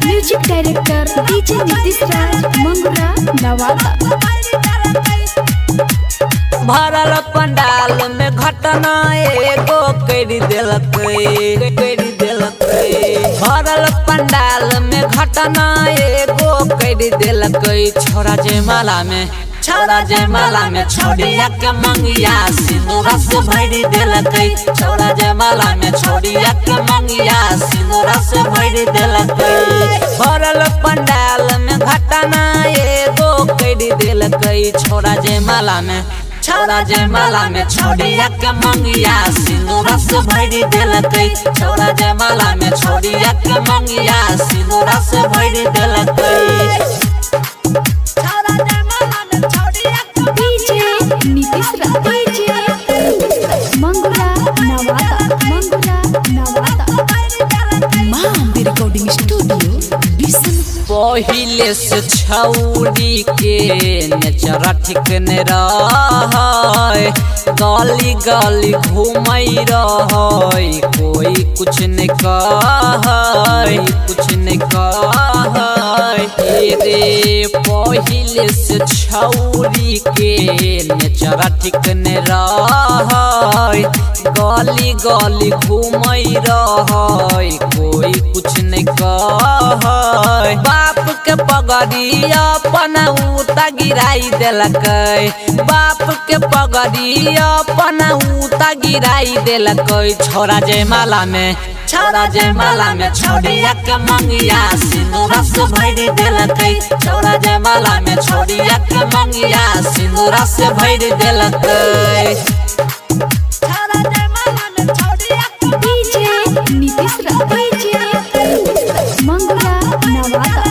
Music director DJ Nitish Raj Mangura Nawada. भरल पंडाल में घटना एगो करी देलकै भरल पंडाल में घटना एगो करी देलकै छोरा जयमाला में छोड़िया के मंगिया सिंदूरा से भरी देलकै छोरा जयमाला में छोड़िया के मंगिया सिंदूरा से भरी देलकै भरल पंडाल में घटना एगो करी देलकै छोरा जयमाला में छोड़िया के मंगिया सिंदूरा से भरी देलकै छोरा जयमाला में छोड़िया के मंगिया सिंदूरा से भरी देलकै। डीजे नीतीश राज मंगुरा नवादा मां अम्बे रिकॉर्डिंग स्टूडियो बिसन। पहिले से छौरी के नेचर ठीक ने रहै गली गली घूमई रहै कोई कुछ नहीं कहै रे पहिले से छौरी के नेचर ठीक ने रहै गली गली घूमई रहै कोई कुछ नहीं कहै बाप के पगड़ी अपन उता गिराई देलकै बाप के पगड़ी अपन उता गिराई देलकै छोरा जयमाला में छोड़िया के मंगिया सिंदूरा से भरी देलकै छोरा जयमाला में छोड़िया के मंगिया सिंदूरा से भरी देलकै। DJ Nitish Raj Mangura Nawada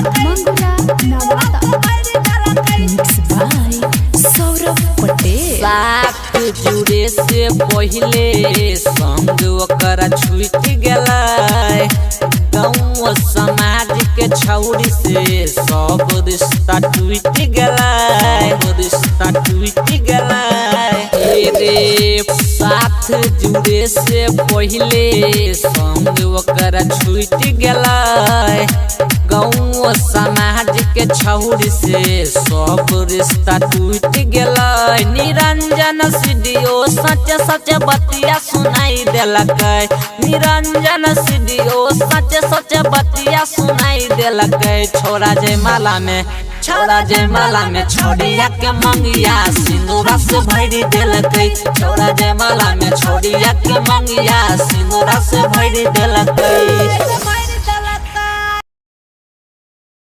mix by Saurabh Patel. साथ जुड़े से पहिले संग ओकरा छूट गेलै गाँव समाज के छौरी से सब रिश्ता टूट गेलै रे साथ जुड़े से पहिले संग ओकरा छूट गेलै गाँव समाज के छौरी से सब रिश्ता टूट गेलै निरंजन सीडियो सच बतिया सुनाई देलकै निरंजन सीडियो सच बतिया सुनाई देलकै छोरा जयमाला में छोड़िया के मंगिया सिंदूरा से भरी देलकै छोरा जयमाला में छोड़िया के मंगिया सिंदूरा से भरी देलकै।